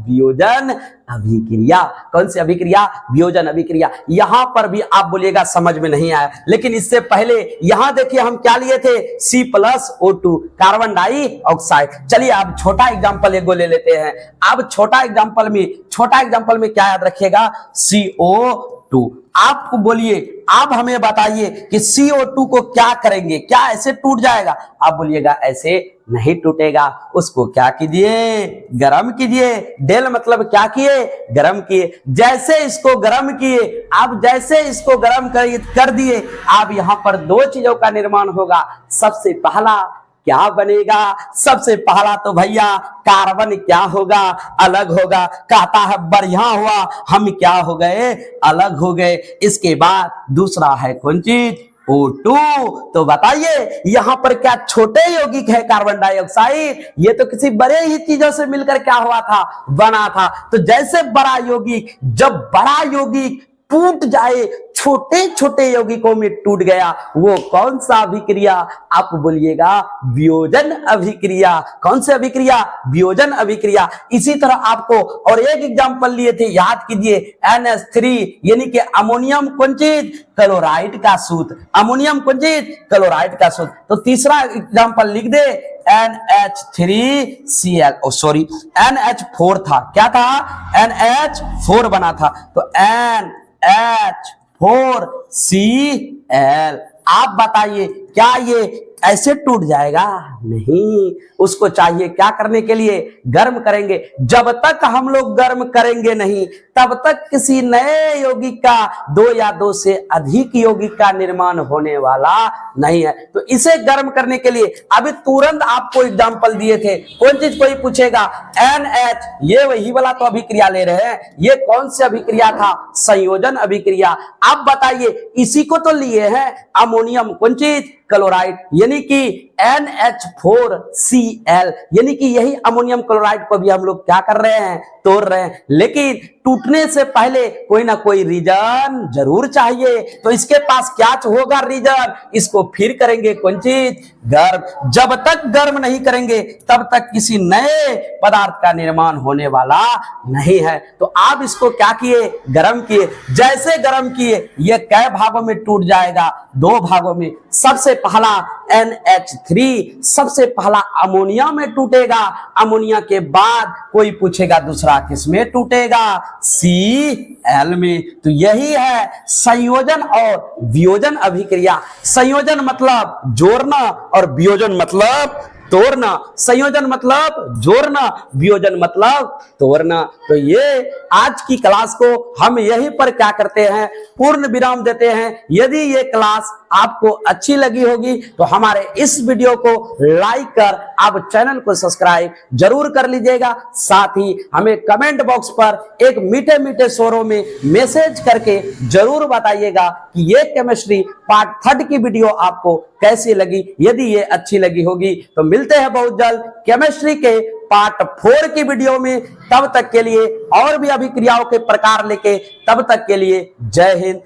वियोजन अभिक्रिया। कौन सी अभिक्रिया, वियोजन अभिक्रिया। यहां पर भी आप बोलिएगा समझ में नहीं आया, लेकिन इससे पहले यहां देखिए हम क्या लिए थे, C+O2 कार्बन डाइऑक्साइड। चलिए अब छोटा एग्जांपल एक ले लेते हैं। अब छोटा एग्जांपल में क्या याद रखिएगा, CO2। आप बोलिए, आप हमें बताइए कि CO2 को क्या करेंगे, क्या ऐसे टूट जाएगा। आप बोलिएगा ऐसे नहीं टूटेगा, उसको क्या कीजिए, गरम कीजिए। डेल मतलब क्या किए, गरम किए। जैसे इसको गरम किए, आप जैसे इसको गरम कर दिए, आप यहां पर दो चीजों का निर्माण होगा। सबसे पहला क्या बनेगा, सबसे पहला तो भैया कार्बन क्या होगा, अलग होगा। कहता है बढ़िया हुआ, हम क्या हो गए, अलग हो गए। इसके बाद दूसरा है कौन चीज, O2। तो बताइए यहां पर क्या छोटे यौगिक है कार्बन डाइऑक्साइड, ये तो किसी बड़े ही चीजों से मिलकर क्या हुआ था, बना था। तो जैसे बड़ा यौगिक, जब बड़ा यौगिक टूट जाए, छोटे छोटे यौगिकों में टूट गया, वो कौन सा अभिक्रिया, आप बोलिएगा वियोजन अभिक्रिया। कौन सी अभिक्रिया, वियोजन अभिक्रिया। इसी तरह आपको और एक एग्जांपल लिए थे, याद कीजिए, NH3 यानी कि अमोनियम कौन चीज, क्लोराइड का सूत्र। अमोनियम कौन चीज, क्लोराइड का सूत्र। तो तीसरा एग्जांपल लिख दे, NH4 था, क्या था, NH4 बना था। तो NH4Cl। आप बताइए क्या ये ऐसे टूट जाएगा, नहीं, उसको चाहिए क्या करने के लिए, गर्म करेंगे। जब तक हम लोग गर्म करेंगे नहीं, तब तक किसी नए यौगिक का, दो या दो से अधिक यौगिक का निर्माण होने वाला नहीं है। तो इसे गर्म करने के लिए अभी तुरंत आपको एग्जांपल दिए थे, कौन चीज कोई पूछेगा, NH, ये वही वाला तो अभिक्रिया ले रहे हैं, ये कौन सी अभिक्रिया था, संयोजन अभिक्रिया। आप बताइए, इसी को तो लिए हैं, अमोनियम कौन चीज, क्लोराइड, यानी कि NH4Cl, यानी कि यही अमोनियम क्लोराइड को भी हम लोग क्या कर रहे हैं, तोड़ रहे हैं। लेकिन टूटने से पहले कोई ना कोई रीजन जरूर चाहिए, तो इसके पास क्या होगा रीजन, इसको फिर करेंगे कौन चीज, गर्म। जब तक गर्म नहीं करेंगे तब तक किसी नए पदार्थ का निर्माण होने वाला नहीं है। तो आप इसको क्या किए, गर्म किए। जैसे गर्म किए ये कै भागों में टूट जाएगा, 2 भागों में। सबसे पहला NH3 सबसे पहला अमोनिया में टूटेगा, अमोनिया के बाद कोई पूछेगा दूसरा किस में टूटेगा, Cl में। तो यही है संयोजन और वियोजन अभिक्रिया। संयोजन मतलब जोड़ना और वियोजन मतलब तोड़ना। संयोजन मतलब जोड़ना, वियोजन मतलब तोड़ना। तो ये आज की क्लास को हम यहीं पर क्या करते हैं, पूर्ण विराम देते हैं। यदि ये क्लास आपको अच्छी लगी होगी तो हमारे इस वीडियो को लाइक कर आप चैनल को सब्सक्राइब जरूर कर लीजिएगा। साथ ही हमें कमेंट बॉक्स पर एक मीठे मीठे स्वरों में मैसेज करके जरूर बताइएगा कि ये केमिस्ट्री पार्ट 3 की वीडियो आपको कैसी लगी। यदि ये अच्छी लगी होगी तो मिलते हैं बहुत जल्द केमिस्ट्री के पार्ट 4 की वीडियो में। तब तक के लिए और भी अभिक्रियाओं के प्रकार लेके, तब तक के लिए जय हिंद।